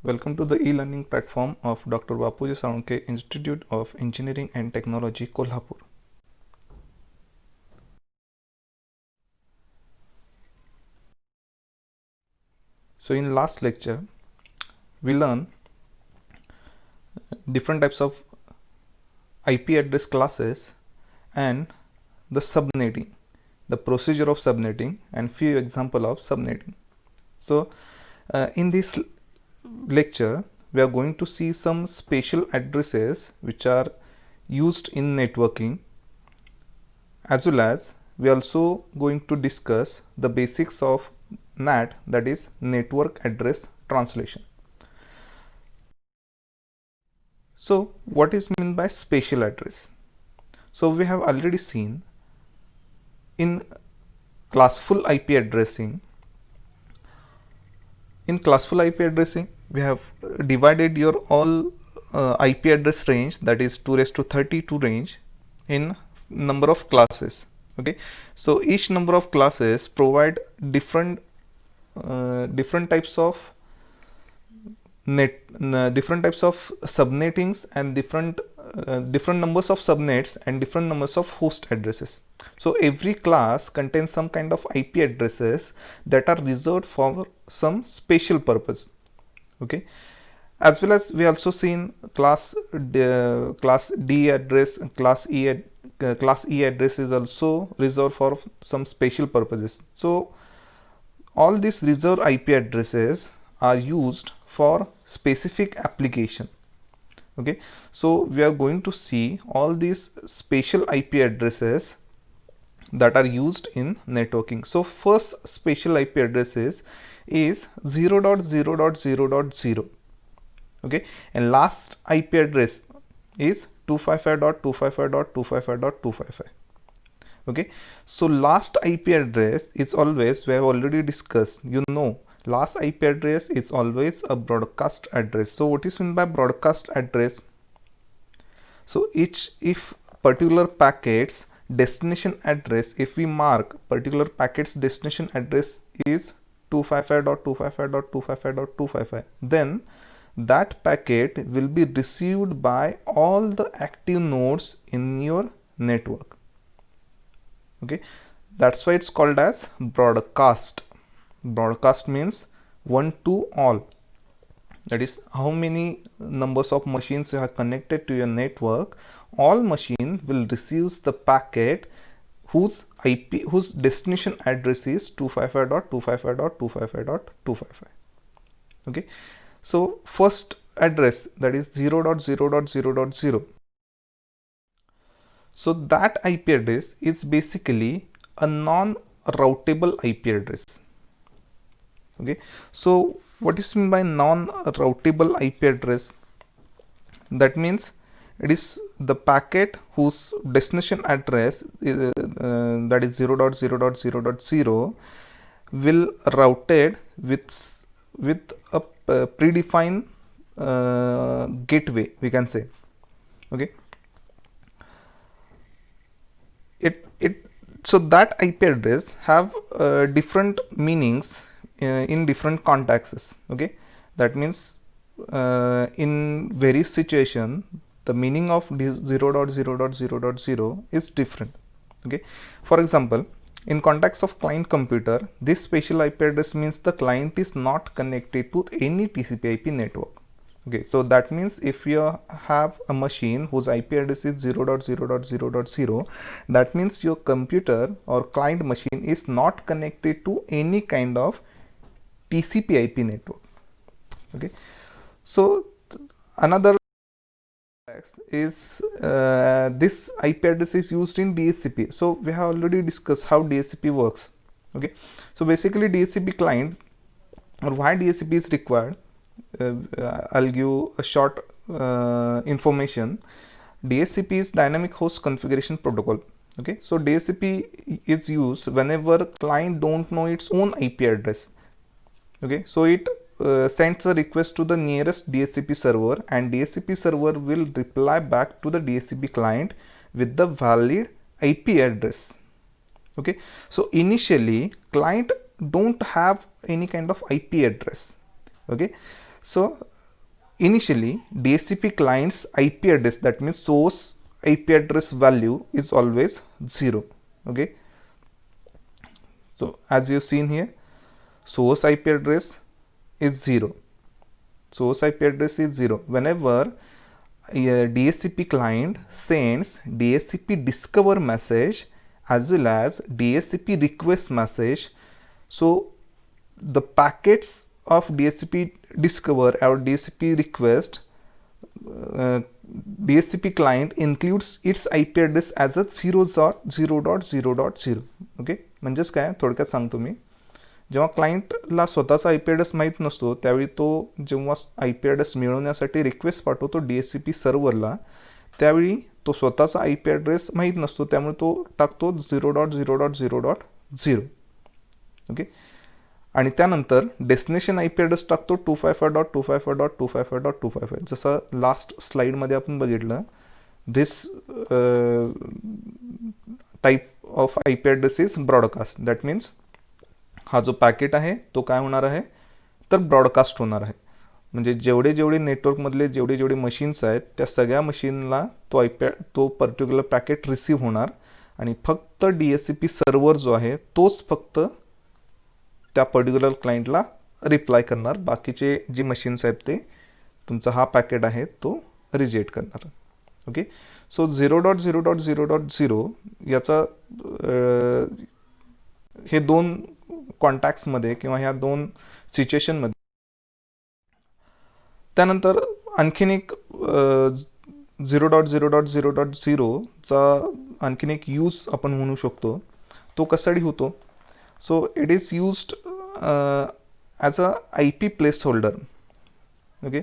Welcome to the e-learning platform of Dr. Bapuji Salunkhe Institute of Engineering and Technology, Kolhapur. So in last lecture, we learned different types of IP address classes and the subnetting, the procedure of subnetting and few example of subnetting. So in this lecture, we are going to see some special addresses which are used in networking, as well as we are also going to discuss the basics of NAT, that is network address translation. So what is meant by special address? So we have already seen in classful IP addressing. In classful IP addressing, we have divided your all IP address range, that is 2 raised to 32 range, in number of classes. Okay, so each number of classes provide different types of different types of subnettings and different numbers of subnets and different numbers of host addresses. So every class contains some kind of IP addresses that are reserved for some special purpose. Okay, as well as we also seen class D address, class E address is also reserved for some special purposes. So all these reserved IP addresses are used for specific application. Okay, so we are going to see all these special IP addresses that are used in networking. So first special IP address is 0.0.0.0. okay, and last IP address is 255.255.255.255. okay, so last IP address is always, we have already discussed, last IP address is always a broadcast address. So what is meant by broadcast address? So if particular packets destination address, if we mark particular packets destination address is 255.255.255.255, then that packet will be received by all the active nodes in your network. Okay, that's why it's called as broadcast. Broadcast means one to all, that is how many numbers of machines are connected to your network, all machine will receive the packet whose destination address is 255.255.255.255. okay, so first address, that is 0.0.0.0. so that IP address is basically a non-routable IP address. Okay, so what is meant by non-routable IP address? That means it is the packet whose destination address is, that is 0.0.0.0 will routed with a predefined gateway, we can say. Okay, so that IP address have different meanings in different contexts. Okay, that means in various situation the meaning of 0.0.0.0 is different. Okay, for example, in context of client computer, this special IP address means the client is not connected to any TCP/IP network. Okay, so that means if you have a machine whose IP address is 0.0.0.0, that means your computer or client machine is not connected to any kind of TCP/IP network. Okay, so another is this IP address is used in DHCP. So we have already discussed how DHCP works. Okay, so basically DHCP client, or why DHCP is required, I'll give a short information. DHCP is dynamic host configuration protocol. Okay, so DHCP is used whenever client don't know its own IP address. Okay, so it sends a request to the nearest DHCP server, and DHCP server will reply back to the DHCP client with the valid IP address. Okay, so initially client don't have any kind of IP address. Okay, so initially DHCP client's IP address, that means source IP address value, is always 0. Okay, so as you've seen here, source IP address is 0. Source IP address is 0. Whenever a DHCP client sends DHCP discover message as well as DHCP request message, so the packets of DHCP discover or DHCP request, DHCP client includes its IP address as a 0.0.0.0. Okay, म्हणजेच काय, थोडक्यात सांगतो मी, जेव्हा क्लायंटला स्वतःचा IP address माहीत नसतो त्यावेळी तो जेव्हा IP ॲड्रेस मिळवण्यासाठी रिक्वेस्ट पाठवतो DHCP सर्व्हरला, त्यावेळी तो स्वतःचा IP ॲड्रेस माहीत नसतो, त्यामुळे तो टाकतो 0.0.0.0. ओके, आणि त्यानंतर डेस्टिनेशन IP ॲड्रेस टाकतो 255.255.255.255. जसं लास्ट स्लाईडमध्ये आपण बघितलं, this type of IP address is broadcast. That means हा जो पॅकेट आहे तो काय होणार आहे, तर ब्रॉडकास्ट होणार आहे. म्हणजे जेवढे नेटवर्कमधले जेवढे मशीन्स आहेत त्या सगळ्या मशीनला तो पर्टिक्युलर पॅकेट रिसीव्ह होणार, आणि फक्त DHCP सर्व्हर जो आहे तोच फक्त त्या पर्टिक्युलर क्लायंटला रिप्लाय करणार. बाकीचे जे मशीन्स आहेत ते तुमचा हा पॅकेट आहे तो रिजेक्ट करणार. ओके, सो 0.0.0.0 याचा हे दोन कॉन्टॅक्ट्समध्ये किंवा ह्या दोन सिच्युएशनमध्ये. त्यानंतर आणखीन एक 0.0.0.0चा आणखीन एक यूज आपण म्हणू शकतो. तो कशासाठी होतो, so it is used as a IP placeholder. Okay,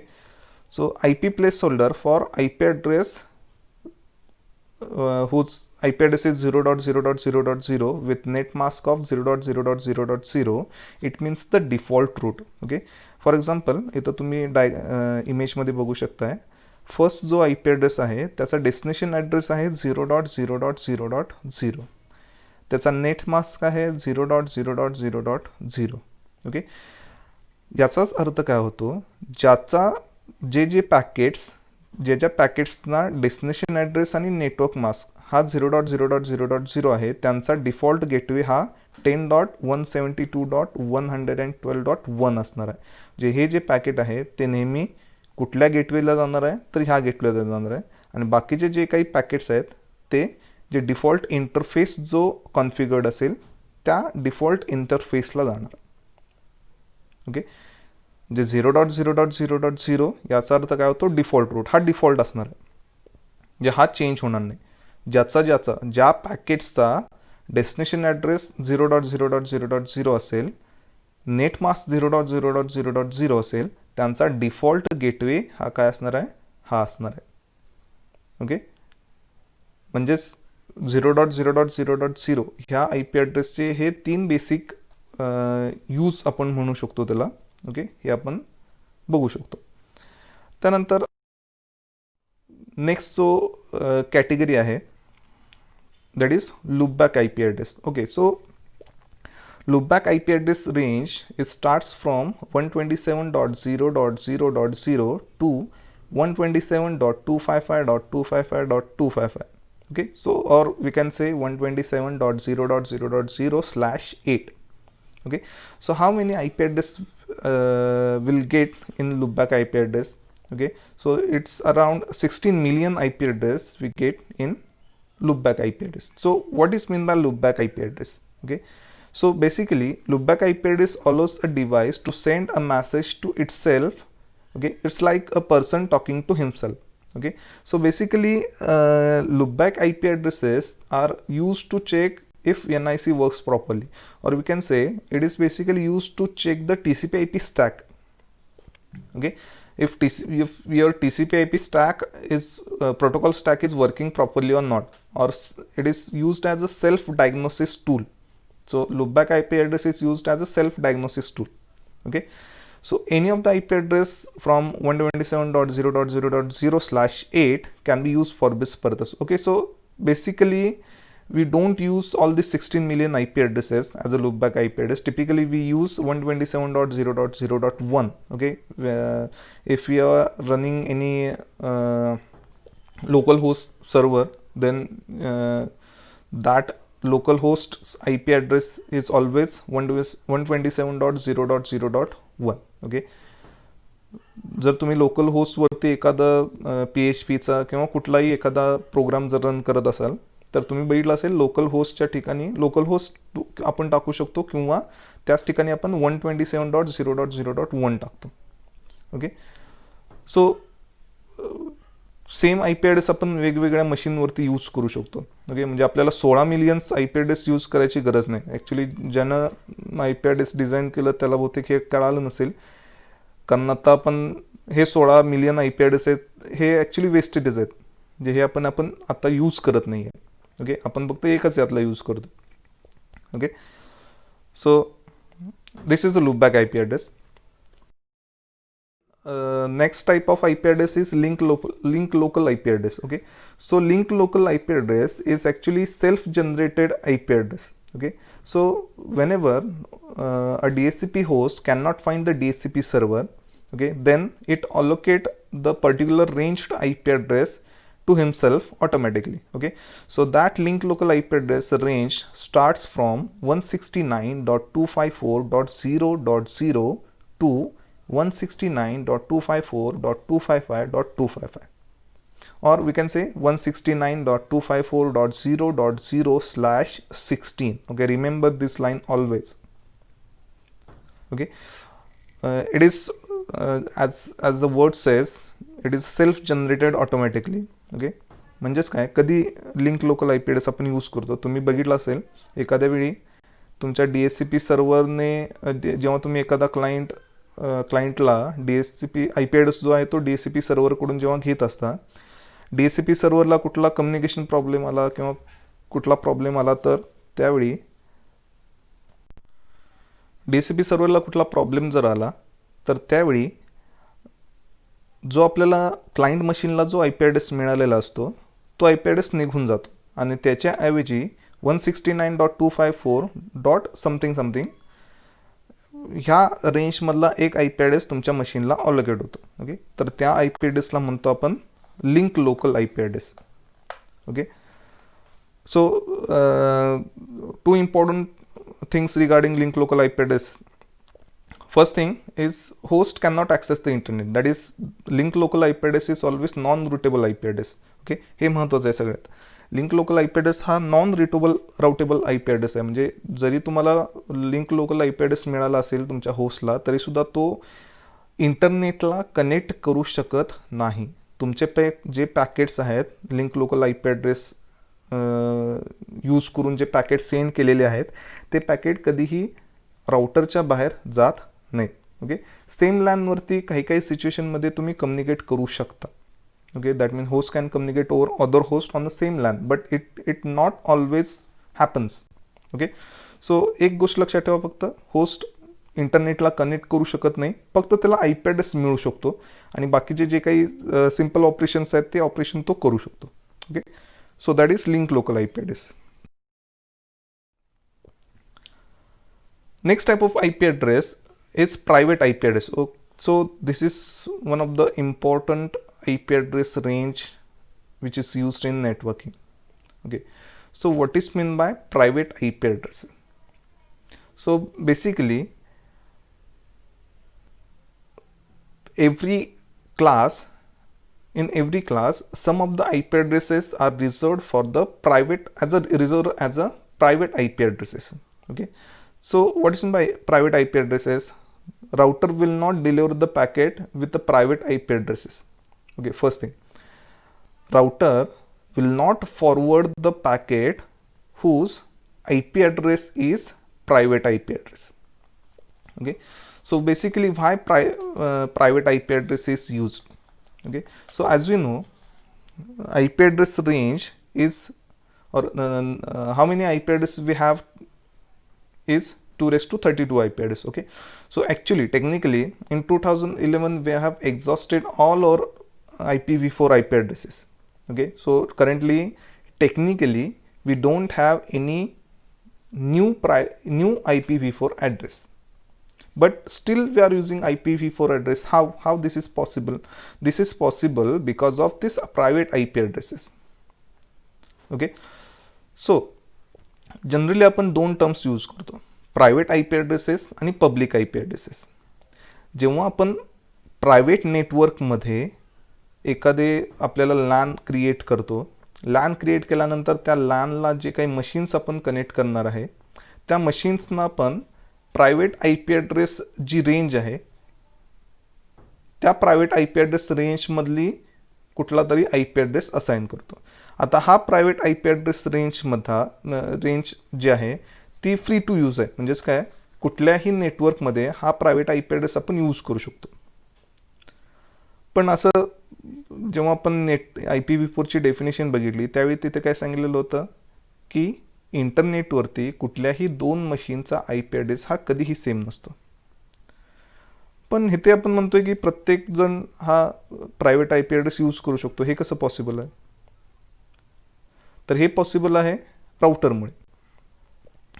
so IP placeholder for IP address whose IP address is 0.0.0.0 with net mask of 0.0.0.0. It means the default route. Okay, for example इथं तुम्ही इमेजमध्ये बघू शकताय, first जो IP address आहे त्याचा destination address आहे 0.0.0.0. त्याचा net mask आहे 0.0.0.0. ओके, याचाच अर्थ काय होतो, ज्या पॅकेट्सना डेस्टिनेशन ॲड्रेस आणि नेटवर्क मास्क हा 0.0.0.0 आहे, त्यांचा डिफॉल्ट गेटवे हा 10.172.112.1 असणार आहे. जे हे जे पॅकेट आहे ते नेहमी कुठल्या गेटवेला जाणार आहे, तर ह्या गेटवेला जाणार आहे, आणि बाकीचे जे काही पॅकेट्स आहेत ते जे डिफॉल्ट इंटरफेस जो कॉन्फिगर्ड असेल त्या डिफॉल्ट इंटरफेसला जाणार. ओके, जे 0.0.0.0 याचा अर्थ काय होतो, डिफॉल्ट रूट हा डिफॉल्ट असणार आहे, जे हा चेंज होणार नाही. ज्या पॅकेट्सचा डेस्टिनेशन ॲड्रेस 0.0.0.0 असेल, नेट मास्क 0.0.0.0 असेल, त्यांचा डिफॉल्ट गेटवे हा काय असणार आहे, हा असणार आहे. ओके, म्हणजेच 0.0.0.0 ह्या IP ॲड्रेसचे हे 3 बेसिक यूज आपण म्हणू शकतो त्याला. ओके, हे आपण बघू शकतो. त्यानंतर नेक्स्ट जो कॅटेगरी आहे that is loopback IP address. Okay, so loopback IP address range, it starts from 127.0.0.0 to 127.255.255.255. Okay, so or we can say 127.0.0.0/8. Okay, so how many IP address will get in loopback IP address? Okay, so it's around 16 million IP address we get in loopback IP address. So what is mean by loopback IP address? Okay, so basically loopback IP address allows a device to send a message to itself. Okay, it's like a person talking to himself. Okay, so basically loopback IP addresses are used to check if NIC works properly, or we can say it is basically used to check the TCP IP stack. Okay, if your TCP IP stack is protocol stack is working properly or not, or it is used as a self diagnosis tool. So loopback IP address is used as a self diagnosis tool. Okay, so any of the IP address from 127.0.0.0/8 can be used for this purpose. Okay, so basically we don't use all these 16 million IP addresses as a loopback IP address. Typically we use 127.0.0.1. okay, if we are running any localhost server, then that localhost IP address is always 127.0.0.1. okay. जर तुम्ही local होस्टवरती एखादा PHPचा किंवा कुठलाही एखादा programme जर run करत असाल, तर तुम्ही बघितलं असेल लोकल होस्टच्या ठिकाणी लोकल होस्ट आपण टाकू शकतो किंवा त्याच ठिकाणी आपण 127.0.0.1 टाकतो. Okay, so same IP address आपण वेगवेगळ्या मशीनवरती यूज करू शकतो. ओके, म्हणजे आपल्याला 16 मिलियन्स IP ॲड्रेस यूज करायची गरज नाही. ॲक्च्युली ज्यानं IP ॲड्रेस डिझाईन केलं त्याला बहुतेक हे कळालं नसेल, कारण आता आपण हे 16 मिलियन IP ॲड्रेस आहेत, हे ॲक्च्युली वेस्टेडच आहेत, जे हे आपण आता यूज करत नाही आहे. ओके, आपण फक्त एकच यातला यूज करतो. Okay, so this is a loopback IP address. Next type of IP address is link local IP address. Okay, so link local IP address is actually self-generated IP address. Okay, so whenever a DHCP host cannot find the DHCP server, okay, then it allocate the particular ranged IP address to himself automatically. Okay, so that link local IP address range starts from 169.254.0.0 to 169.254.255.255, or we can say 169.254.0.0/16. okay, remember this line always. Okay, it is as the word says, it is self generated automatically. okay, म्हणजेच काय, कधी link local IP address आपण use करतो, तुम्ही बघितलं असेल एखाद्या वेळी तुमच्या DHCP सर्व्हरने जेव्हा तुम्ही एखादा क्लायंटला DHCP IP ॲड्रेस जो आहे तो DHCP सर्व्हरकडून जेव्हा घेत असता, DHCP सर्व्हरला कुठला कम्युनिकेशन प्रॉब्लेम आला किंवा कुठला प्रॉब्लेम आला, तर त्यावेळी DHCP सर्व्हरला कुठला प्रॉब्लेम जर आला तर त्यावेळी जो आपल्याला क्लायंट मशीनला जो IP ॲड्रेस मिळालेला असतो तो IP ॲड्रेस निघून जातो आणि त्याच्याऐवजी 169.254.something ह्या रेंजमधला एक IP ॲड्रेस तुमच्या मशीनला ऑलोकेट होतो. ओके, तर त्या IP ॲड्रेसला म्हणतो आपण link local IP address. Okay, so two important things regarding link local IP address. First thing is host cannot access the internet. That is, link local IP address is always non-routable IP address. Okay, हे महत्त्वाचं आहे सगळ्यात. Link local IP address हा non routable IP address आहे. म्हणजे जरी तुम्हाला link local IP address मिळाला असेल तुमच्या होस्टला, तरीसुद्धा तो इंटरनेटला कनेक्ट करू शकत नाही. तुमचे जे पॅकेट्स आहेत link local IP address use करून जे पॅकेट सेंड केलेले आहेत, ते पॅकेट कधीही राउटरच्या बाहेर जात नाही. ओके, सेम लॅनवरती काही सिच्युएशनमध्ये तुम्ही कम्युनिकेट करू शकता. Okay, that means host can communicate over other host on the same LAN, but it not always happens. Okay, so एक गोष्ट लक्षात ठेवा, फक्त होस्ट इंटरनेटला कनेक्ट करू शकत नाही, फक्त त्याला IP ॲड्रेस मिळू शकतो आणि बाकीचे जे काही सिम्पल ऑपरेशन्स आहेत ते ऑपरेशन तो करू शकतो. Okay, so that is link local IP address. Next type of IP address is private IP address. So this is one of the important IP address range which is used in networking. Okay, so what is meant by private IP address? So basically in every class some of the IP addresses are reserved for the private as a private IP addresses. Okay, so what is meant by private IP addresses? Router will not deliver the packet with the private IP addresses. Okay, first thing, router will not forward the packet whose IP address is private IP address. Okay, so basically why private IP address is used? Okay, so as we know, IP address range is, or how many IP addresses we have is 2^32 IP address. Okay, so actually technically in 2011 we have exhausted all our IPv4 IP addresses. Okay, so currently technically we don't have any new IPv4 address, but still we are using IPv4 address. How this is possible? This is possible because of this private IP addresses. Okay, so generally आपण दोन terms use करतो, private I P addresses आणि public I P addresses. जेव्हा आपण private नेटवर्कमध्ये एखादे आपल्याला LAN create करतो, लॅन क्रिएट केल्यानंतर त्या लॅनला जे काही मशीन्स आपण कनेक्ट करणार आहे त्या मशीन्सना आपण प्रायव्हेट आय पी ॲड्रेस जी रेंज आहे त्या प्रायव्हेट आय पी ॲड्रेस रेंजमधली कुठला तरी आय पी ॲड्रेस असाइन करतो. आता हा private I P address range जी आहे ती फ्री टू यूज आहे, म्हणजेच काय, कुठल्याही नेटवर्कमध्ये हा प्रायव्हेट आय पी ॲड्रेस आपण यूज करू शकतो. पण असं जेव्हा आपण IPv4ची डेफिनेशन बघितली त्यावेळी तिथे काय सांगितलेलं होतं की इंटरनेटवरती कुठल्याही दोन मशीनचा आय पी ॲड्रेस हा कधीही सेम नसतो. पण इथे आपण म्हणतोय की प्रत्येक जण हा private I P address use करू शकतो. हे कसं पॉसिबल आहे? तर हे पॉसिबल आहे राउटरमुळे.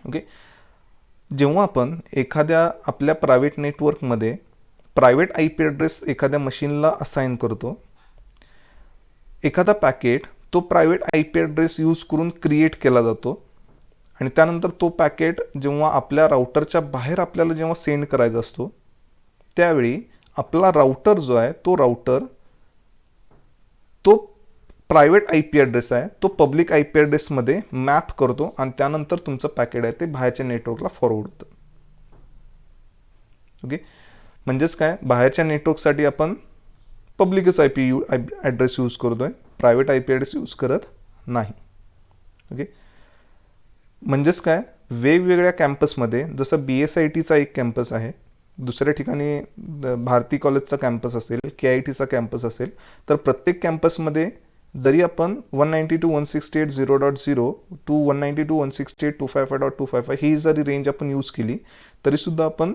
ओके, जेव्हा आपण एखाद्या आपल्या प्रायव्हेट नेटवर्कमध्ये प्रायव्हेट आय पी ॲड्रेस एखाद्या मशीनला असाइन करतो, एखादा पॅकेट तो private I P address use करून क्रिएट केला जातो आणि त्यानंतर तो पॅकेट जेव्हा आपल्या राउटरच्या बाहेर आपल्याला जेव्हा सेंड करायचा असतो त्यावेळी आपला राउटर जो आहे तो प्रायव्हेट आय पी ॲड्रेस आहे तो पब्लिक आय पी ॲड्रेसमध्ये मॅप करतो आणि त्यानंतर तुमचं पॅकेट आहे ते बाहेरच्या नेटवर्कला फॉरवर्ड होतं. ओके, म्हणजेच काय, बाहेरच्या नेटवर्कसाठी आपण पब्लिकच आय पी ॲड्रेस यूज करतोय, private I P address use करत नाही. ओके, म्हणजेच काय, वेगवेगळ्या कॅम्पसमध्ये जसं BSITचा एक कॅम्पस आहे, दुसऱ्या ठिकाणी भारती कॉलेजचा कॅम्पस असेल, KITचा कॅम्पस असेल, तर प्रत्येक कॅम्पसमध्ये जरी आपण 192.168.0.0 टू 192.168.255.255 ही जरी रेंज आपण यूज केली तरीसुद्धा आपण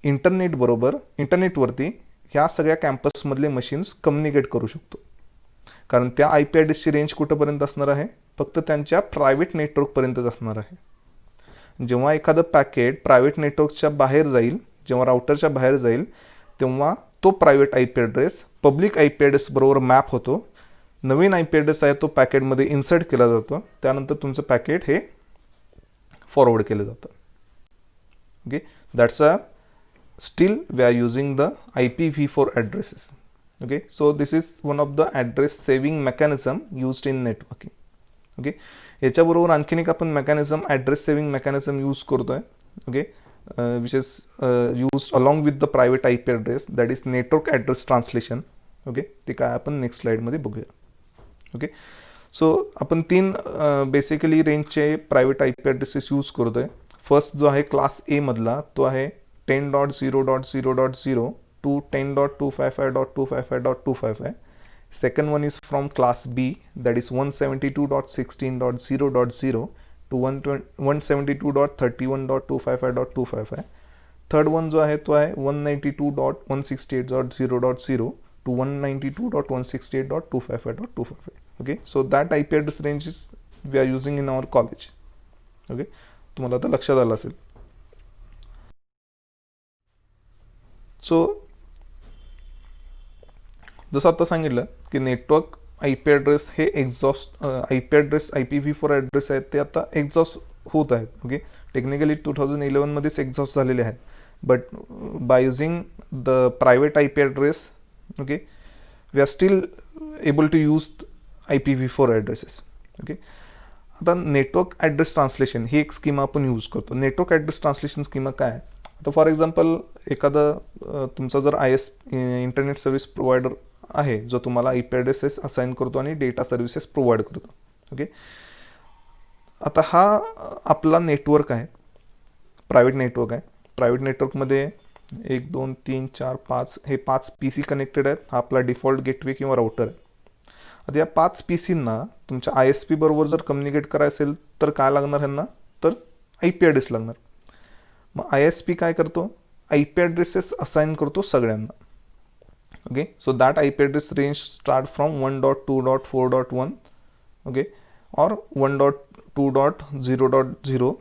इंटरनेटवरती ह्या सगळ्या कॅम्पसमधले मशीन्स कम्युनिकेट करू शकतो. कारण त्या आय पी ॲड्रेसची रेंज कुठंपर्यंत असणार आहे? फक्त त्यांच्या प्रायव्हेट नेटवर्कपर्यंतच असणार आहे. जेव्हा एखादं पॅकेट प्रायव्हेट नेटवर्कच्या बाहेर जाईल, जेव्हा राउटरच्या बाहेर जाईल, तेव्हा तो private I P address public I P address बरोबर मॅप होतो. नवीन आय पी ॲड्रेस आहे तो पॅकेटमध्ये इन्सर्ट केला जातो, त्यानंतर तुमचं पॅकेट हे फॉरवर्ड केलं जातं. Okay, that's a still we are using the IPv4 addresses. Okay, so this is one of the address saving mechanism used in networking. Okay, याच्याबरोबर आणखीन एक आपण mechanism address saving mechanism use करतोय. Okay, which is used along with the private I P address, that is network address translation. Okay, ते काय आपण next स्लाइडमध्ये बघूया. ओके, सो आपण तीन बेसिकली रेंजचे private I P addresses use करतोय. फर्स्ट जो आहे क्लास ए मधला तो आहे 10.0.0.0 to 10.255.255.255. Second one is from class B, that is 172.16.0.0 to 172.31.255.255. Third one जो आहे तो आहे 192.168.0.0 to 192.168.255.255. Okay, so that IP address ranges we are using in our college. Okay, तुम्हाला आता लक्षात आलं असेल. सो जसं आता सांगितलं की नेटवर्क आय पी ॲड्रेस हे exhaust I P address IPv4 address आहेत ते आता एक्झॉस्ट होत आहेत. ओके, टेक्निकली 2011मध्येच एक्झॉस्ट झालेले आहेत, but by using the private I P address, okay, we are still able to use IPv4 addresses. Okay, आता network address translation ही एक स्कीमा आपण यूज करतो. नेटवर्क ॲड्रेस ट्रान्सलेशन स्कीमा काय आहे? आता फॉर एक्झाम्पल एखादा तुमचा जर इंटरनेट सर्व्हिस प्रोव्हायडर आहे जो तुम्हाला आय पी ॲड्रेसेस असाइन करतो आणि डेटा सर्व्हिसेस प्रोव्हाइड करतो. ओके, आता हा आपला नेटवर्क आहे, प्रायव्हेट नेटवर्क आहे. प्रायव्हेट नेटवर्कमध्ये 1 2 3 4 5 हे 5 PC कनेक्टेड आहेत. हा आपला डिफॉल्ट गेटवे किंवा राउटर आहे. आता या 5 PCंना तुमच्या ISP बरोबर जर कम्युनिकेट करायचं असेल तर काय लागणार ह्यांना? तर आय पी ॲड्रेस लागणार. मग ISP काय करतो? आय पी ॲड्रेसेस असाइन करतो सगळ्यांना. Okay, so that I P address range start from 1.2.4.1 okay, और 1. 2.0.0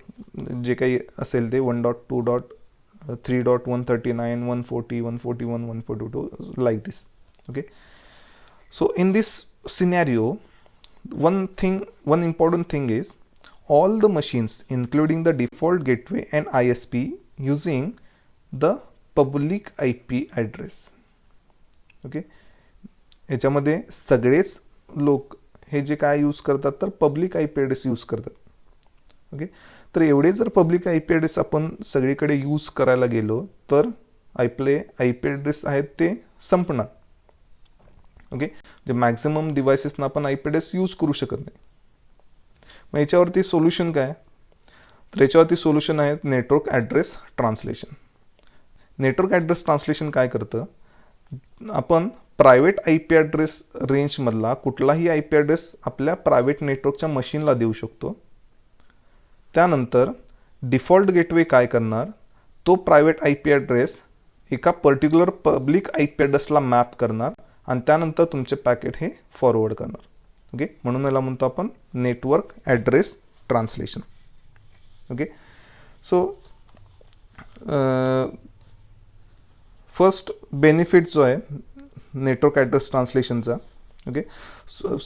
जे काही असेल ते 1.2.3.139 140 141 142 like this. Okay, so in this scenario, one important thing is all the machines including the default gateway and ISP using the public IP address. Okay, याच्यामध्ये सगळेच लोक हे जे काय यूज करतात तर पब्लिक IP ॲड्रेस यूज करतात. Okay, तर एवढे जर पब्लिक IP ॲड्रेस आपण सगळीकडे यूज करायला गेलो तर आपले IP ॲड्रेस आहेत ते संपणार. ओके, जे मॅक्झिमम डिव्हायसेसना आपण IP ॲड्रेस यूज करू शकत नाही. मग याच्यावरती सोल्युशन काय? तर याच्यावरती सोल्युशन आहे network address translation. Network address translation काय करतं? आपण प्रायव्हेट IP ॲड्रेस रेंजमधला कुठलाही IP ॲड्रेस आपल्या प्रायव्हेट नेटवर्कच्या मशीनला देऊ शकतो. त्यानंतर डिफॉल्ट गेटवे काय करणार? तो प्रायव्हेट IP ॲड्रेस एका पर्टिक्युलर पब्लिक IP ॲड्रेसला मॅप करणार आणि त्यानंतर तुमचे पॅकेट हे फॉरवर्ड करणार. ओके, म्हणून याला म्हणतो आपण network address translation. Okay, so first benefit जो आहे नेटवर्क ॲड्रेस ट्रान्सलेशनचा, ओके,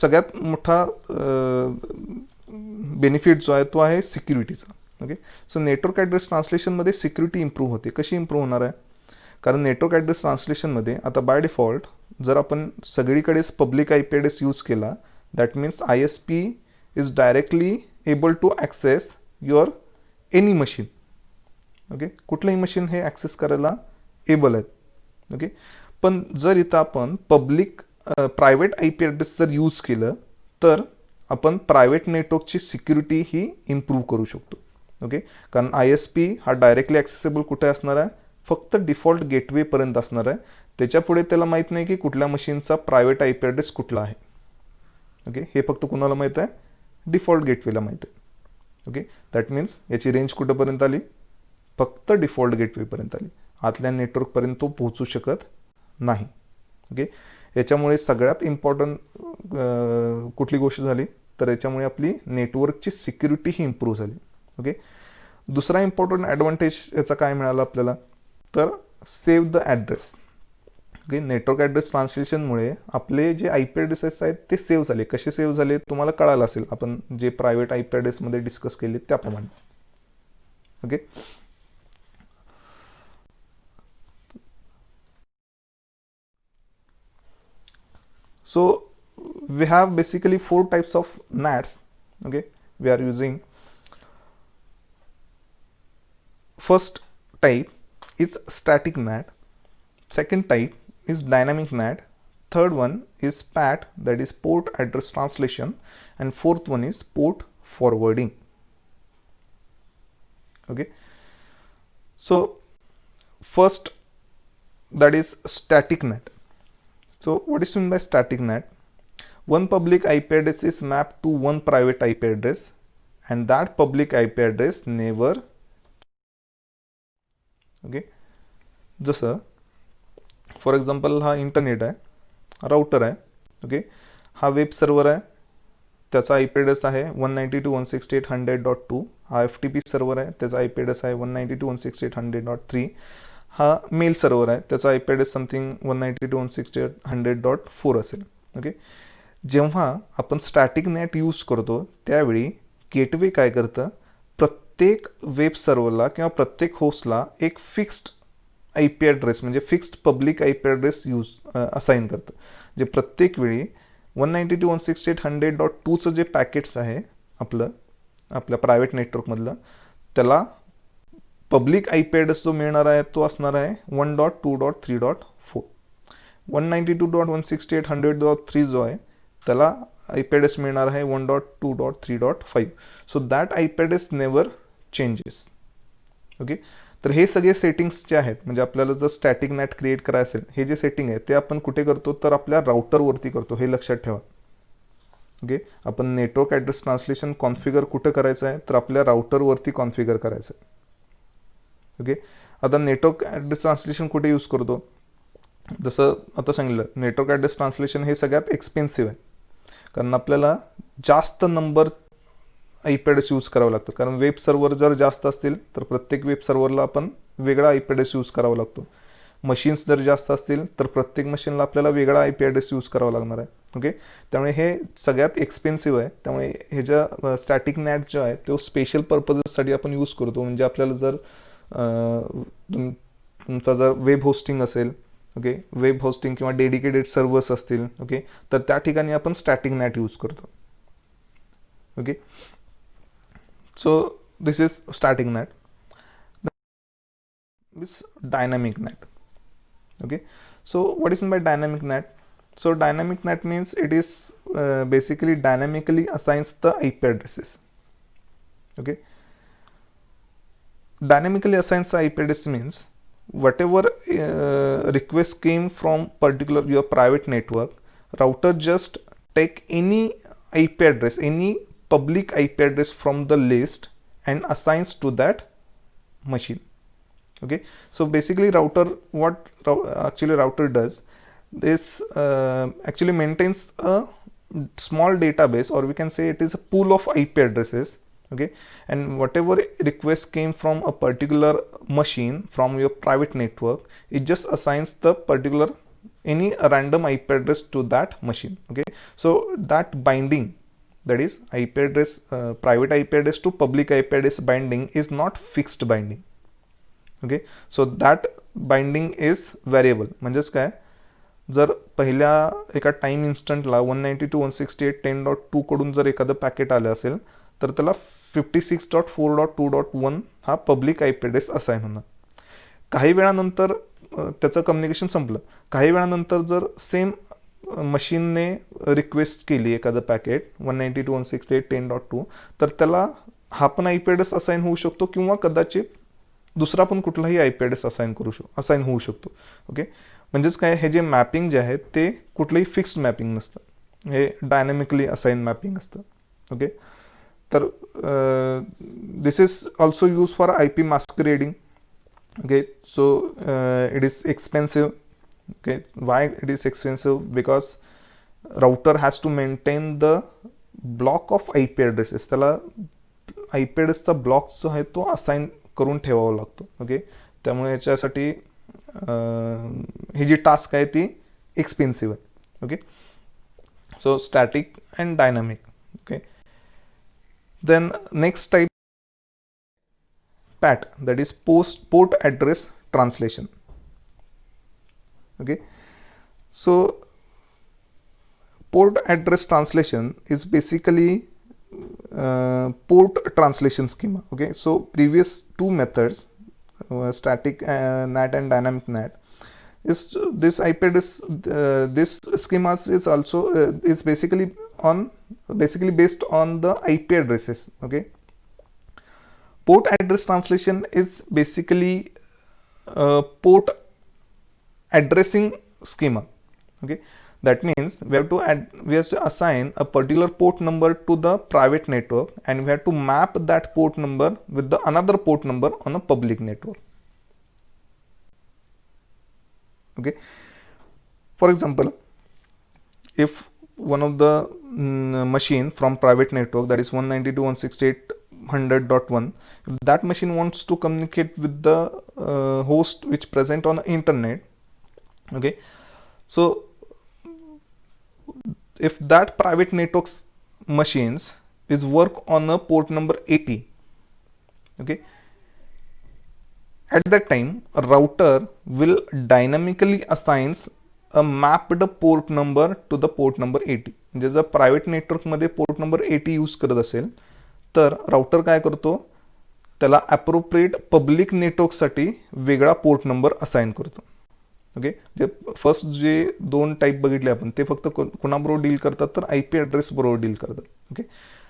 सगळ्यात मोठा बेनिफिट जो आहे तो आहे सिक्युरिटीचा. ओके, सो नेटवर्क ॲड्रेस ट्रान्सलेशनमध्ये सिक्युरिटी इम्प्रूव्ह होते. कशी इम्प्रूव्ह होणार आहे? कारण नेटवर्क ॲड्रेस ट्रान्सलेशनमध्ये आता बाय डिफॉल्ट जर आपण सगळीकडेच पब्लिक IP ॲड्रेस यूज केला, that means ISP is directly able to access your any machine. Okay, कुठलंही मशीन हे ॲक्सेस करायला एबल आहेत. ओके, पण जर इथं आपण प्रायव्हेट IP ॲड्रेस जर यूज केलं तर आपण प्रायव्हेट नेटवर्कची सिक्युरिटी ही इम्प्रूव्ह करू शकतो. ओके, कारण ISP हा डायरेक्टली ॲक्सेसेबल कुठे असणार आहे? फक्त डिफॉल्ट गेटवेपर्यंत असणार आहे. त्याच्यापुढे त्याला माहीत नाही की कुठल्या मशीनचा प्रायव्हेट IP ॲड्रेस कुठला आहे. ओके, हे फक्त कुणाला माहीत आहे? डिफॉल्ट गेटवेला माहीत आहे. ओके, दॅट मीन्स याची रेंज कुठंपर्यंत आली? फक्त डिफॉल्ट गेटवेपर्यंत आली. आतल्या नेटवर्कपर्यंत तो पोहोचू शकत नाही. ओके, याच्यामुळे सगळ्यात इम्पॉर्टंट कुठली गोष्ट झाली तर याच्यामुळे आपली नेटवर्कची सिक्युरिटी ही इम्प्रूव्ह झाली. ओके, दुसरा इम्पॉर्टंट ॲडव्हान्टेज याचा काय मिळाला आपल्याला तर save the address. Okay, network address ट्रान्सलेशनमुळे आपले जे IP ॲड्रेसेस आहेत ते सेव्ह झाले. कसे सेव्ह झाले तुम्हाला कळालं असेल, आपण जे प्रायव्हेट IP ॲड्रेसमध्ये डिस्कस केले त्याप्रमाणे. Okay, so we have basically 4 types of NATs. Okay, we are using. First type is static NAT, second type is dynamic NAT, third one is PAT, that is port address translation, and fourth one is port forwarding. Okay, so first, that is static NAT. So what is meant by static NAT? One public IP address is mapped to one private IP address and that public IP address never. Okay, जसं for example हा internet आहे, router आहे. Okay, हा web server आहे, त्याचा IP address आहे 192.168.100.2. हा FTP server आहे, त्याचा IP ॲड्रेस आहे 192.168.100.3. हा मेल सर्वर आहे, त्याचा IP ॲड्रेस समथिंग 192.168.100.4 असेल. ओके, जेव्हा आपण स्टॅटिक नेट यूज करतो त्यावेळी गेटवे काय करतं? प्रत्येक वेब सर्वरला किंवा प्रत्येक होस्टला एक फिक्स्ड IP ॲड्रेस म्हणजे fixed public IP address assign करतं. जे प्रत्येक वेळी 192.168.100.2चं जे पॅकेट्स आहे आपल्या प्रायव्हेट नेटवर्कमधलं त्याला पब्लिक IP ॲड्रेस जो मिळणार आहे तो असणार आहे 1.2.3.4. 192.168.100.3 जो आहे त्याला IP ॲड्रेस मिळणार आहे 1.2.3.5. So that IP address never changes. Okay, तर हे सगळे सेटिंग्स जे आहेत म्हणजे आपल्याला जर स्टॅटिक नॅट क्रिएट करायचं असेल हे जे सेटिंग आहे ते आपण कुठे करतो तर आपल्या राउटरवरती करतो. हे लक्षात ठेवा. ओके, आपण नेटवर्क ॲड्रेस ट्रान्सलेशन कॉन्फिगर कुठं करायचं आहे तर आपल्या राउटरवरती कॉन्फिगर करायचं आहे. ओके, आता नेटवर्क ॲड्रेस ट्रान्सलेशन कुठे यूज करतो? जसं आता सांगितलं नेटवर्क ॲड्रेस ट्रान्सलेशन हे सगळ्यात एक्सपेन्सिव्ह आहे कारण आपल्याला जास्त number I P address use करावं लागतं, कारण वेब सर्व्हर जर जास्त असतील तर प्रत्येक वेब सर्व्हरला आपण वेगळा आय पी ॲड्रेस यूज करावा लागतो. मशीन्स जर जास्त असतील तर प्रत्येक मशीनला आपल्याला वेगळा आय पी ॲड्रेस यूज करावा लागणार आहे. ओके, त्यामुळे हे सगळ्यात एक्सपेन्सिव्ह आहे. त्यामुळे हे ज्या स्टॅटिक नॅट जो आहे तो स्पेशल पर्पजेससाठी आपण यूज करतो. म्हणजे आपल्याला जर तुमचा जर वेब होस्टिंग असेल, ओके, वेब होस्टिंग किंवा डेडिकेटेड सर्व्हर्स असतील, ओके, तर त्या ठिकाणी आपण स्टॅटिक नॅट यूज करतो. Okay, so this is static NAT. This dynamic NAT. Okay, so what is meant by dynamic NAT? So dynamic NAT means it is basically dynamically assigns the IP addresses. Okay, dynamically assigns the IP address means whatever request came from particular your private network, router just take any IP address, any public IP address from the list and assigns to that machine. Okay, so basically router, what actually router does, this actually maintains a small database, or we can say it is a pool of IP addresses. Okay, and whatever request came from a particular machine from your private network, it just assigns the particular any random IP address to that machine. Okay, so that binding, that is IP address, private IP address to public IP address binding is not fixed binding. Okay, so that binding is variable. म्हणजेच काय, जर पहिल्या एका time इन्स्टंटला 192.168.10.2 कडून जर एखादं packet आलं असेल तर त्याला 56.4.2.1 हा public I P address assign होणार. काही वेळानंतर त्याचं कम्युनिकेशन संपलं. काही वेळानंतर जर सेम मशीनने रिक्वेस्ट केली एखादं पॅकेट 192.168.10.2 तर त्याला हा पण आय पी ॲड्रेस असाइन होऊ शकतो, किंवा कदाचित दुसरा पण कुठलाही आय पी ॲड्रेस असाइन होऊ शकतो. ओके, म्हणजेच काय, हे जे मॅपिंग जे आहे ते कुठलंही फिक्स्ड मॅपिंग नसतं, हे डायनॅमिकली असाइन मॅपिंग असतं. ओके, तर this is also use for I P masquerading. Okay, so it is expensive. Okay, why it is expensive? Because router has to maintain the block of IP addresses. त्याला IP address चा block जो आहे तो assign करून ठेवावा लागतो. Okay, त्यामुळे याच्यासाठी ही जी टास्क आहे ती एक्सपेन्सिव्ह आहे. Okay, so static and dynamic. Okay, then next type PAT, that is port address translation. Okay, so port address translation is basically port translation schema. Okay, so previous two methods, static NAT and dynamic NAT, is this IP address, this schemas is also is basically based on the IP addresses. Okay, port address translation is basically port addressing schema. Okay, that means we have to assign a particular port number to the private network, and we have to map that port number with the another port number on a public network. Okay, for example, if one of the machine from private network, that is 192.168.100.1, if that machine wants to communicate with the host which present on the internet, okay, so if that private network's machines is work on a port number 80, okay, at that time a router will dynamically assigns a mapped port number to the port number 80. म्हणजे जर private नेटवर्कमध्ये port number 80 use करत असेल तर router काय करतो, त्याला appropriate public नेटवर्कसाठी वेगळा पोर्ट नंबर असाइन करतो. ओके, जे फर्स्ट जे दोन टाईप बघितले आपण ते फक्त कोणाबरोबर डील करतात तर आय पी ॲड्रेस बरोबर डील करतात. ओके,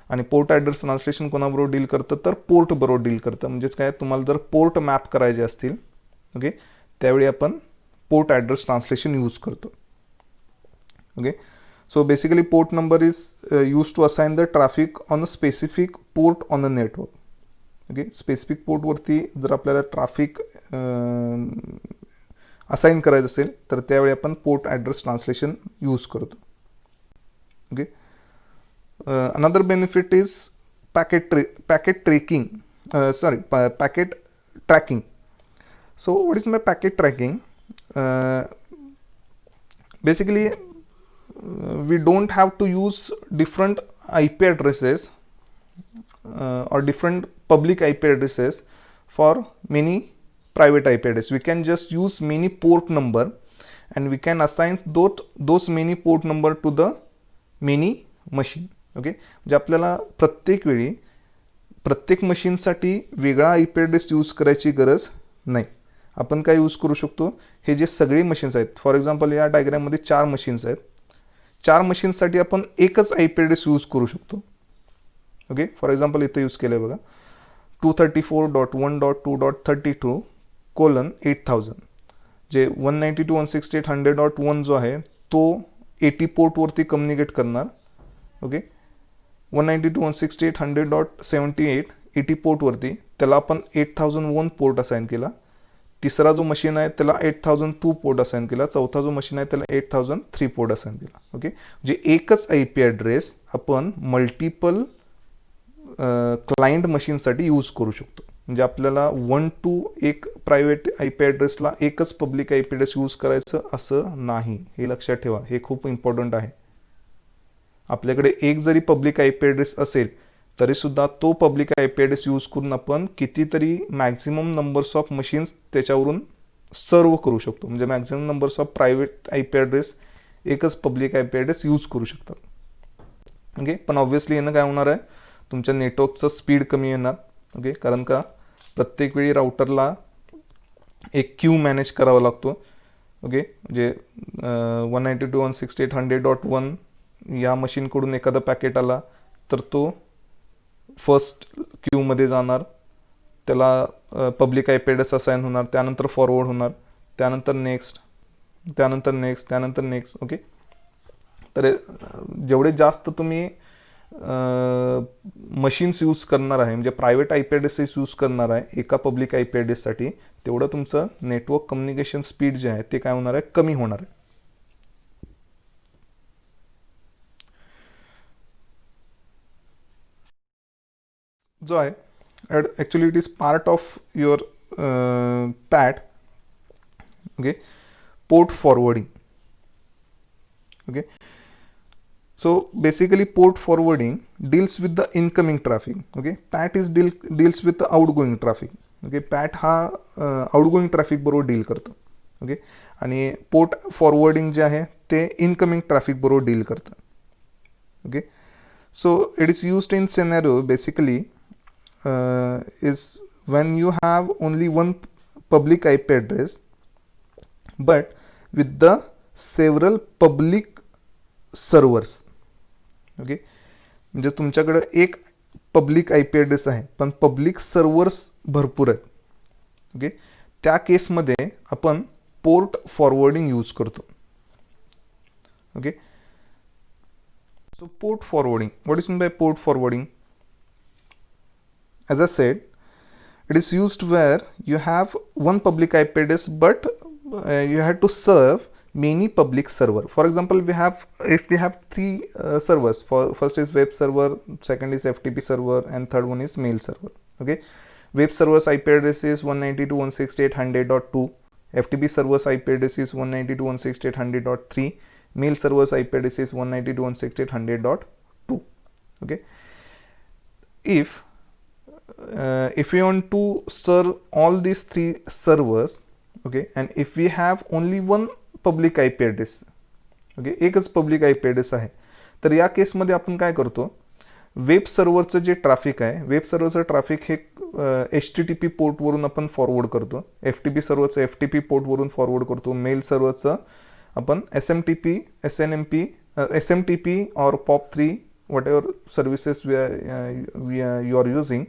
आणि पोर्ट ॲड्रेस ट्रान्सलेशन कोणाबरोबर डील करतं तर पोर्ट बरोबर डील करतं. म्हणजेच काय, तुम्हाला जर पोर्ट मॅप करायचे असतील, ओके, त्यावेळी आपण पोर्ट ॲड्रेस ट्रान्सलेशन यूज करतो. Okay, so basically port number is used to assign the traffic on a specific port on the network. Okay, specific port वरती जर आपल्याला ट्रॅफिक असाइन करायचं असेल तर त्यावेळी आपण पोर्ट ॲड्रेस ट्रान्सलेशन यूज करतो. Okay, another benefit is packet tracking. Packet tracking. So what is my packet tracking? Basically, we don't have to use different IP addresses or different public IP addresses for many private IP addresses. We can just use many port number and we can assign those many port number to the many machine. Okay, म्हणजे आपल्याला प्रत्येक वेळी प्रत्येक मशीनसाठी वेगळा I P address use करायची गरज नाही. आपण काय यूज करू शकतो, हे जे सगळे मशीन्स आहेत, फॉर एक्झाम्पल या डायग्राममध्ये 4 मशीन्स आहेत, 4 मशीन्ससाठी आपण एकच आय पी ॲड्रेस यूज करू शकतो. ओके, फॉर एक्झाम्पल इथे यूज केलं आहे बघा 234.1.2.32:8000, जे 192.168.100.1 जो आहे तो 80 पोर्टवरती कम्युनिकेट करणार. ओके, 192.168.100.78 80 पोर्टवरती त्याला आपण 8001 पोर्ट असाइन केला. तिसरा जो मशीन आहे त्याला 8002 पोर्ट असाइन केला. चौथा जो मशीन आहे त्याला 8003 पोर्ट असाइन केला. ओके, म्हणजे एकच आय पी ॲड्रेस आपण मल्टिपल क्लायंट मशीनसाठी यूज करू शकतो. म्हणजे आपल्याला 1 to 1 प्रायव्हेट आय पी ॲड्रेसला एकच public I P address use करायचं असं नाही. हे लक्षात ठेवा, हे खूप इम्पॉर्टंट आहे. आपल्याकडे एक जरी पब्लिक आय पी ॲड्रेस असेल तरी सुद्धा तो public I P address use करून आपण कितीतरी मॅक्झिमम नंबर्स ऑफ मशीन्स त्याच्यावरून सर्व करू शकतो. म्हणजे maximum numbers of private I P address एकच public I P address use करू शकतात. ओके, पण ऑब्व्हियसली यानं काय होणार आहे, तुमच्या नेटवर्कचं स्पीड कमी येणार. ओके, कारण का प्रत्येक वेळी राउटरला एक क्यू मॅनेज करावा लागतो. ओके, म्हणजे 192.168.100.1 या मशीनकडून एखादा पॅकेट आला तर तो फर्स्ट क्यूमध्ये जाणार, त्याला public I P address assign होणार, त्यानंतर फॉरवर्ड होणार, त्यानंतर नेक्स्ट, त्यानंतर नेक्स्ट, त्यानंतर नेक्स्ट. ओके, तर जेवढे जास्त तुम्ही मशीन्स यूज करणार आहे, म्हणजे private I P addresses use करणार आहे एका पब्लिक आय पी ॲड्रेससाठी, तेवढं तुमचं नेटवर्क कम्युनिकेशन स्पीड जे आहे ते काय होणार आहे, कमी होणार आहे. जो आहे actually it is part of your PAT. Okay, port forwarding. Okay, so basically port forwarding deals with the incoming traffic. Okay, PAT deals with the outgoing traffic. Okay, PAT हा outgoing traffic बरोबर deal करतो. Okay, आणि port forwarding जे आहे ते incoming traffic बरोबर deal करतं. Okay, so it is used in scenario basically is when you have only one public IP address but with the several public servers. Okay, म्हणजे तुमच्याकडे एक पब्लिक आय पी ॲड्रेस आहे पण public servers भरपूर आहेत. Okay, त्या केसमध्ये आपण पोर्ट फॉरवर्डिंग यूज करतो. Okay, so port forwarding, what is mean by port forwarding? As I said, it is used where you have one public IP address but you have to serve many public server. For example, if we have 3 servers, first is web server, second is FTP server, and third one is mail server. Okay, web server's IP address is 192.168.100.2, FTP server's IP address is 192.168.100.3, mail server's IP address is 192.168.100.2. Okay, if we want to serve all these 3 servers, okay, and if we have only one public I P address, okay, एकच public I P address आहे, तर या केसमध्ये आपण काय करतो, web सर्व्हरचं जे traffic आहे, वेब सर्व्हरचं ट्रॅफिक हे HTTP पोर्टवरून आपण फॉरवर्ड करतो, FTP सर्व्हरचं FTP पोर्टवरून फॉरवर्ड करतो, मेल सर्व्हरचं आपण SMTP, SNMP, SMTP और POP3 whatever services you are using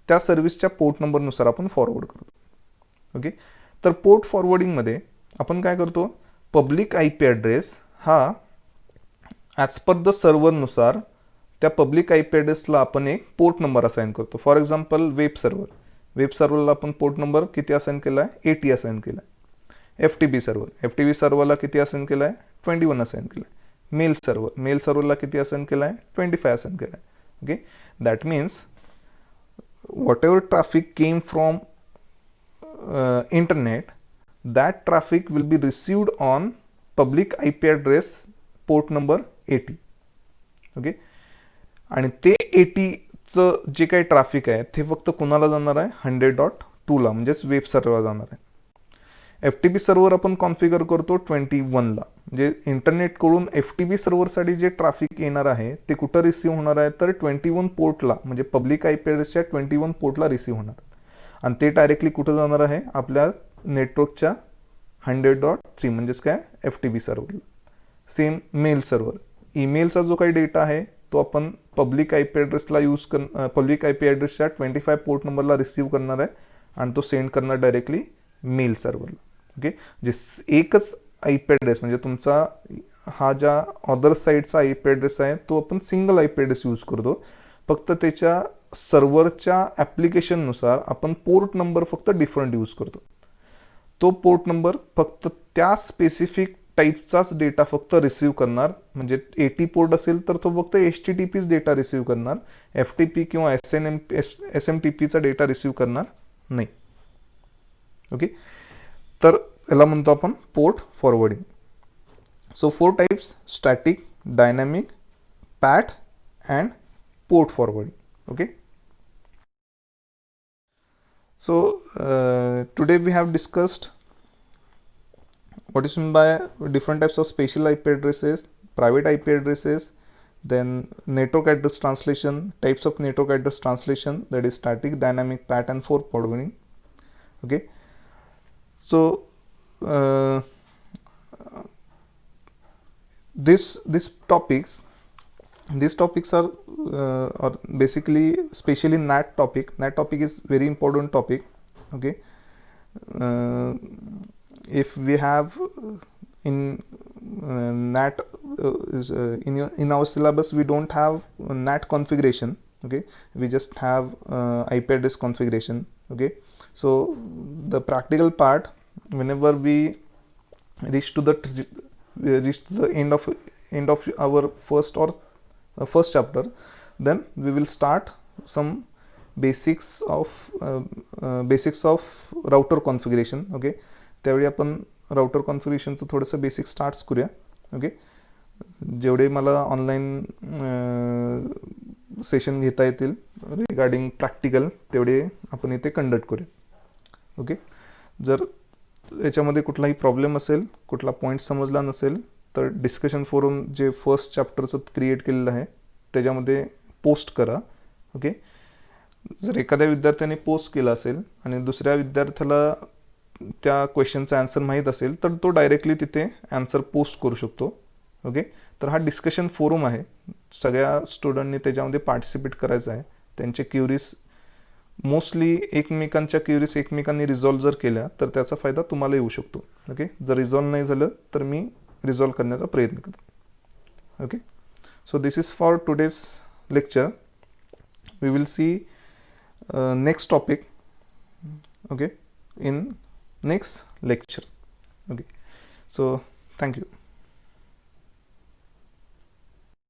त्या सर्व्हिसच्या पोर्ट नंबरनुसार आपण फॉरवर्ड करतो. ओके, तर पोर्ट फॉरवर्डिंगमध्ये आपण काय करतो, पब्लिक आय पी ॲड्रेस हा ॲज पर द सर्व्हरनुसार त्या पब्लिक आय पी ॲड्रेसला आपण एक पोर्ट नंबर असाइन करतो. फॉर एक्झाम्पल वेब सर्व्हरला आपण पोर्ट नंबर किती असाइन केला आहे, 80 असाइन केला आहे. FTP सर्व्हरला किती असाइन केला आहे, 21 असाइन केला आहे. मेल सर्व्हरला किती असाइन केला आहे, 25 असाइन केला आहे. Okay, that means whatever traffic came from internet, that traffic will be received on public IP address port number 80. Okay, आणि ते 80चं जे काही ट्रॅफिक आहे ते फक्त कुणाला जाणार आहे, 100.2ला म्हणजेच वेब सर्व्हरला जाणार आहे. FTP सर्व्हर आपण कॉन्फिगर करतो 21ला, म्हणजे इंटरनेटकडून FTP सर्व्हरसाठी जे ट्रॅफिक येणार आहे ते कुठं रिसीव्ह होणार आहे, तर 21 पोर्टला, म्हणजे पब्लिक IP ॲड्रेसच्या 21 पोर्टला रिसीव्ह होणार, आणि ते डायरेक्टली कुठं जाणार आहे, आपल्या नेटवर्कच्या 100.3 म्हणजेच काय, FTP सर्व्हरला. सेम मेल सर्व्हर, ईमेलचा जो काही डेटा आहे तो आपण पब्लिक IP ॲड्रेसला पब्लिक IP ॲड्रेसच्या 25 पोर्ट नंबरला रिसीव्ह करणार आहे आणि तो सेंड करणार डायरेक्टली मेल सर्व्हरला. ओके, जे एकच IP ॲड्रेस म्हणजे तुमचा हा ज्या अदर साईडचा IP ॲड्रेस आहे तो आपण सिंगल IP ॲड्रेस यूज करतो, फक्त त्याच्या सर्व्हरच्या ॲप्लिकेशननुसार आपण पोर्ट नंबर फक्त डिफरंट यूज करतो. तो पोर्ट नंबर फक्त त्या स्पेसिफिक टाईपचाच डेटा फक्त रिसीव्ह करणार, म्हणजे 80 पोर्ट असेल तर तो फक्त HTTPच डेटा रिसीव्ह करणार, FTP किंवा SMTPचा डेटा रिसीव्ह करणार नाही. ओके, तर याला म्हणतो आपण port forwarding. So 4 types: static, dynamic, PAT and port forwarding. Okay, so today we have discussed what is meant by different types of special IP addresses, private IP addresses, then network address translation, types of network address translation, that is static, dynamic, pat and port forwarding. Okay, so these topics are basically especially NAT topic. NAT topic is very important topic. Okay, if we have in NAT in our syllabus we don't have NAT configuration. Okay, we just have IP address configuration. Okay, so the practical part, whenever we reach to the end of our first chapter, then we will start some basics of router configuration. Okay, त्यावेळी आपण router कॉन्फिगरेशनचं थोडंसं basic starts करूया. Okay, जेवढे मला online session घेता येतील regarding practical तेवढे आपण इथे कंडक्ट करूया. ओके, जर याच्यामध्ये कुठलाही प्रॉब्लेम असेल, कुठला पॉईंट समजला नसेल, तर डिस्कशन फोरम जे फर्स्ट चॅप्टरचं क्रिएट केलेलं आहे त्याच्यामध्ये पोस्ट करा. ओके, जर एखाद्या विद्यार्थ्याने पोस्ट केला असेल आणि दुसऱ्या विद्यार्थ्याला त्या क्वेश्चनचा आन्सर माहीत असेल तर तो डायरेक्टली तिथे आन्सर पोस्ट करू शकतो. ओके, तर हा डिस्कशन फोरम आहे, सगळ्या स्टुडंटनी त्याच्यामध्ये पार्टिसिपेट करायचं आहे. त्यांचे क्युरीज मोस्टली एकमेकांच्या क्युरीज एकमेकांनी रिझॉल्व जर केल्या तर त्याचा फायदा तुम्हाला येऊ शकतो. ओके, जर रिझॉल्व नाही झालं तर मी रिझॉल्व करण्याचा प्रयत्न करतो. Okay, so this is for today's lecture. We will see next topic, okay, in next lecture. Okay, so thank you.